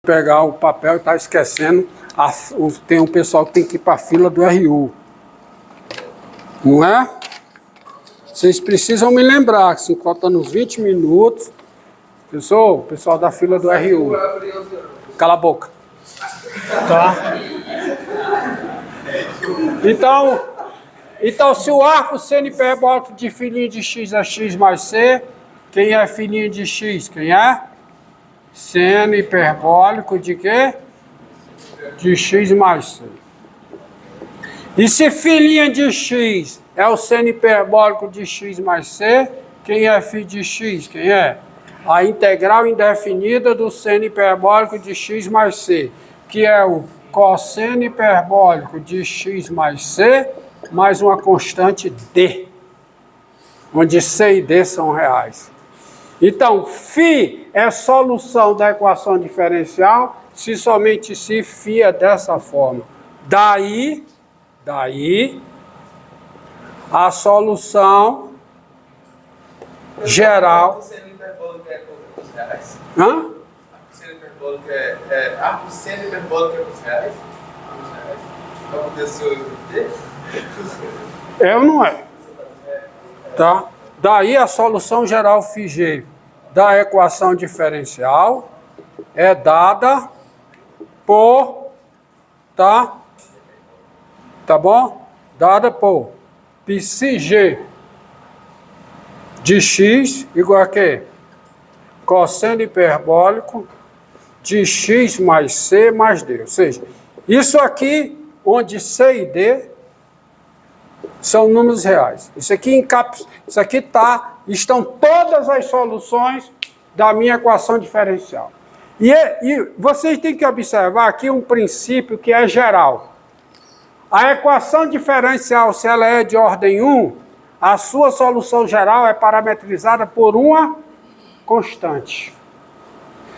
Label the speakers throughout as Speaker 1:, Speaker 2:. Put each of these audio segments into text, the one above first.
Speaker 1: pegar o papel e está esquecendo. Tem um pessoal que tem que ir para a fila do RU. Não é? Vocês precisam me lembrar que, assim, faltando uns 20 minutos, o pessoal da fila do RU. Cala a boca. Tá? Então, se o arco seno hiperbólico de filhinho de x é x mais c, quem é filhinho de x? Quem é? Seno hiperbólico de quê? De x mais c. E se filhinha de x é o seno hiperbólico de x mais c, quem é φ de x? Quem é? A integral indefinida do seno hiperbólico de x mais c, que é o cosseno hiperbólico de x mais c, mais uma constante d, onde c e d são reais. Então, φ é solução da equação diferencial, se somente se φ é dessa forma. Daí a solução geral. Hã?
Speaker 2: Arco seno hiperbólico é com os reais?
Speaker 1: É ou não é? Tá? Daí a solução geral φg da equação diferencial é dada por, tá bom? Dada por psg de x igual a quê? Cosseno hiperbólico de x mais c mais d. Ou seja, isso aqui, onde c e d são números reais. Isso aqui estão todas as soluções da minha equação diferencial. E vocês têm que observar aqui um princípio que é geral. A equação diferencial, se ela é de ordem 1, a sua solução geral é parametrizada por uma constante.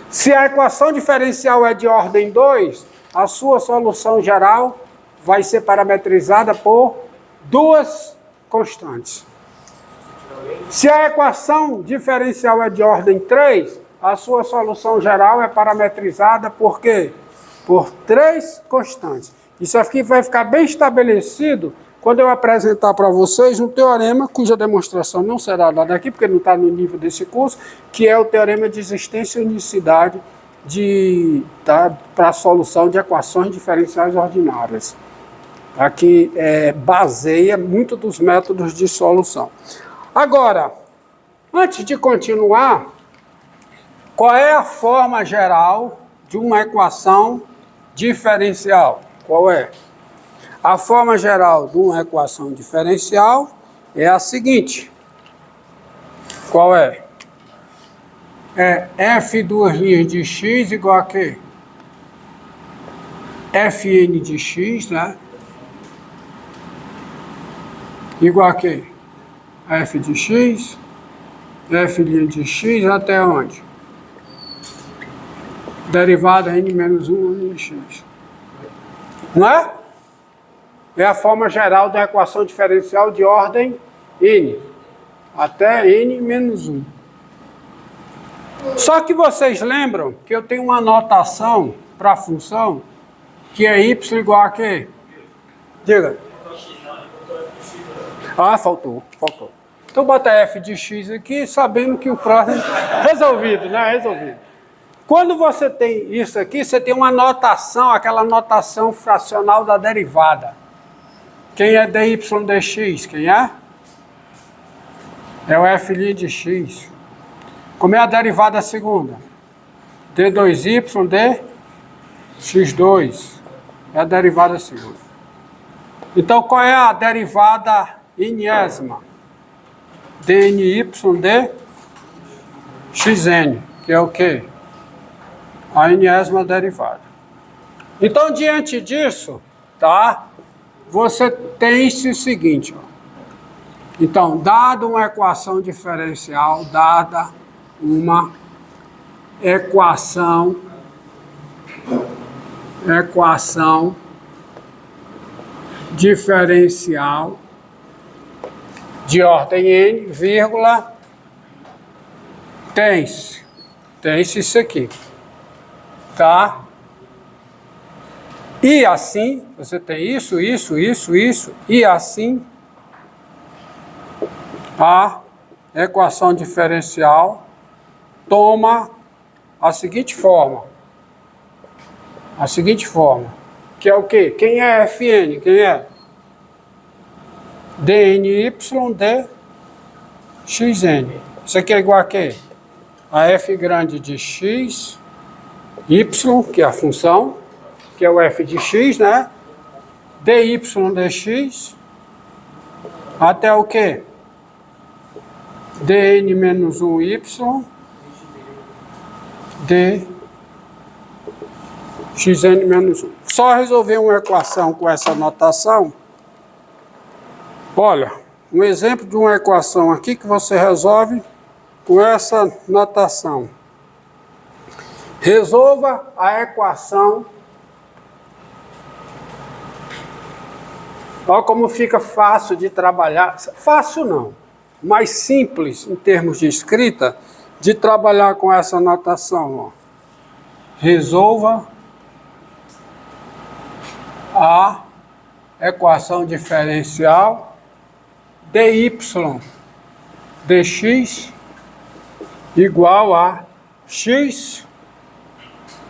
Speaker 1: Se a equação diferencial é de ordem 2, a sua solução geral vai ser parametrizada por duas constantes. Se a equação diferencial é de ordem 3, a sua solução geral é parametrizada por quê? Por três constantes. Isso aqui vai ficar bem estabelecido quando eu apresentar para vocês um teorema cuja demonstração não será dada aqui, porque não está no nível desse curso, que é o teorema de existência e unicidade para a solução de equações diferenciais ordinárias. Aqui baseia muito dos métodos de solução. Agora, antes de continuar, qual é a forma geral de uma equação diferencial? Qual é? A forma geral de uma equação diferencial é a seguinte. Qual é? É f duas linhas de x igual a quê? Fn de x, né? Igual a quê? F de x, f' de x até onde? Derivada n menos 1 de x. Não é? É a forma geral da equação diferencial de ordem n, até n menos 1. Só que vocês lembram que eu tenho uma notação para a função que é y igual a quê? Diga. Ah, faltou. Então bota f de x aqui, sabendo que o próximo... Resolvido, né? Resolvido. Quando você tem isso aqui, você tem uma notação, aquela notação fracional da derivada. Quem é dy dx? Quem é? É o f' de x. Como é a derivada segunda? d2y de x2. É a derivada segunda. Então, qual é a derivada enésima? dny de xn, que é o quê? A enésima derivada. Então, diante disso, tá? Você tem o seguinte, ó. Então, dada uma equação diferencial, dada uma equação diferencial de ordem n, vírgula, tem-se isso aqui. Tá? E assim, você tem isso, e assim, a equação diferencial toma a seguinte forma. A seguinte forma, que é o quê? Quem é Fn? Quem é? dny dxn. Isso aqui é igual a quê? A f grande de x, y, que é a função, que é o f de x, né? dy dx, até o quê? dn menos 1y, dxn menos 1. Só resolver uma equação com essa notação. Olha, um exemplo de uma equação aqui que você resolve com essa notação. Resolva a equação. Olha como fica fácil de trabalhar. Fácil não, mas simples em termos de escrita, de trabalhar com essa notação. Ó. Resolva a equação diferencial dy dx igual a x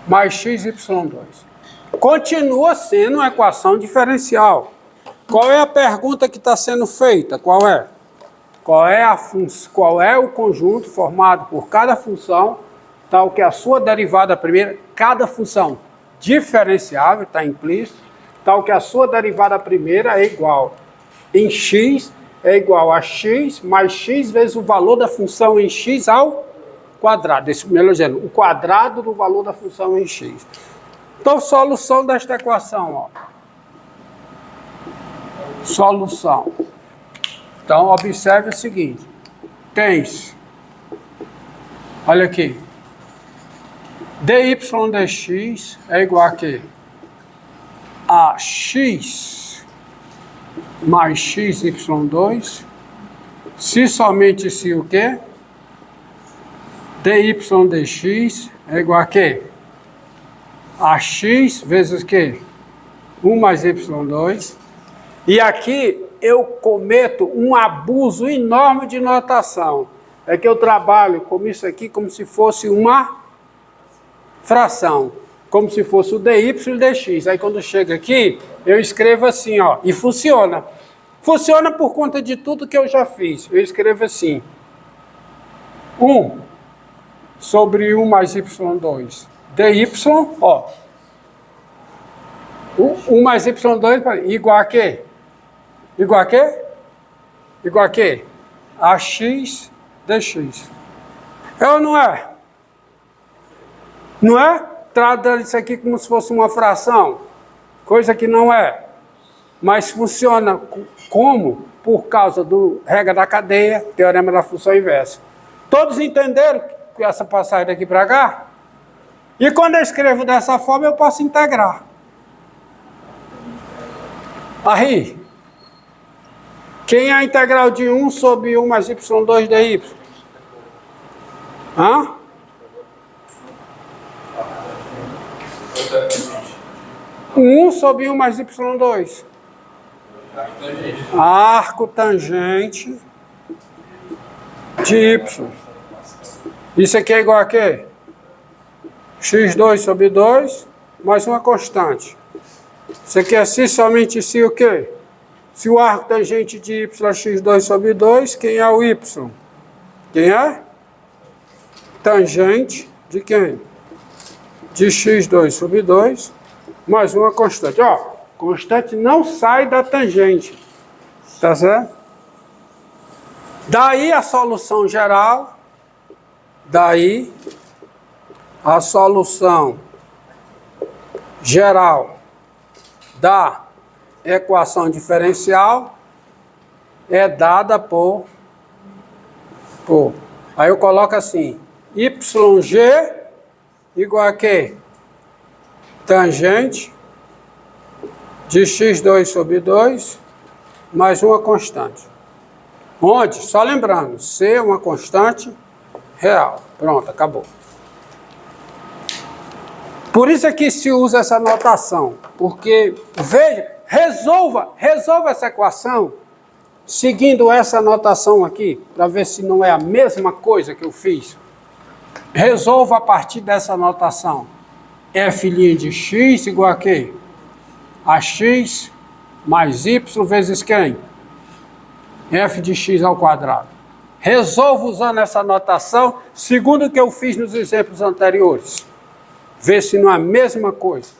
Speaker 1: mais xy2. Continua sendo uma equação diferencial. Qual é a pergunta que está sendo feita? Qual é? Qual é o conjunto formado por cada função, tal que a sua derivada primeira, cada função diferenciável, está implícito, tal que a sua derivada primeira é igual em x, é igual a x mais x vezes o valor da função em x ao quadrado. Melhor dizendo, o quadrado do valor da função em x. Então, solução desta equação. Ó. Solução. Então, observe o seguinte. Tens, olha aqui, dy dx é igual a quê? A x mais xy2, se somente se o quê? dy dx é igual a quê? A x vezes o quê? 1 mais y2. E aqui eu cometo um abuso enorme de notação. É que eu trabalho com isso aqui como se fosse uma fração. Como se fosse o dy e dx. Aí quando chega aqui, eu escrevo assim, ó, e funciona. Funciona por conta de tudo que eu já fiz. Eu escrevo assim. 1 sobre 1 mais y2. dy, ó. 1 mais y2 igual a quê? Igual a quê? Igual a quê? A x dx. É ou não é? Não é? Trata isso aqui como se fosse uma fração. Coisa que não é. Mas funciona como? Por causa do regra da cadeia, teorema da função inversa. Todos entenderam que essa passagem daqui para cá? E quando eu escrevo dessa forma, eu posso integrar. Aí, quem é a integral de 1 sobre 1 mais y2 dy? Hã? Um sobre 1 mais y2. Arco tangente de y. Isso aqui é igual a quê? x2 sobre 2 mais uma constante. Isso aqui é se somente se o quê? Se o arco tangente de y é x2 sobre 2, quem é o y? Quem é? Tangente de quem? De x2 sobre 2 mais uma constante. Ó, constante não sai da tangente. Tá certo? Daí a solução geral. Daí a solução geral da equação diferencial é dada por aí eu coloco assim, YG igual a quê? Tangente de x2 sobre 2 mais uma constante. Onde? Só lembrando, C é uma constante real. Pronto, acabou. Por isso é que se usa essa notação. Porque, veja, resolva essa equação seguindo essa notação aqui, para ver se não é a mesma coisa que eu fiz. Resolva a partir dessa notação. F' de x igual a quê? A x mais y vezes quem? F de x ao quadrado. Resolva usando essa notação, segundo o que eu fiz nos exemplos anteriores. Vê se não é a mesma coisa.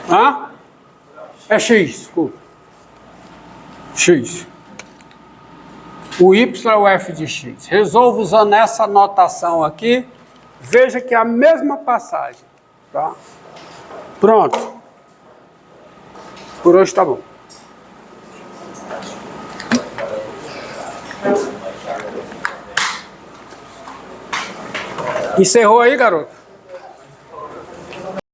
Speaker 1: Hã? É x, desculpa. X. O y é o f de x. Resolva usando essa notação aqui. Veja que é a mesma passagem. Tá? Pronto. Por hoje tá bom. Encerrou aí, garoto?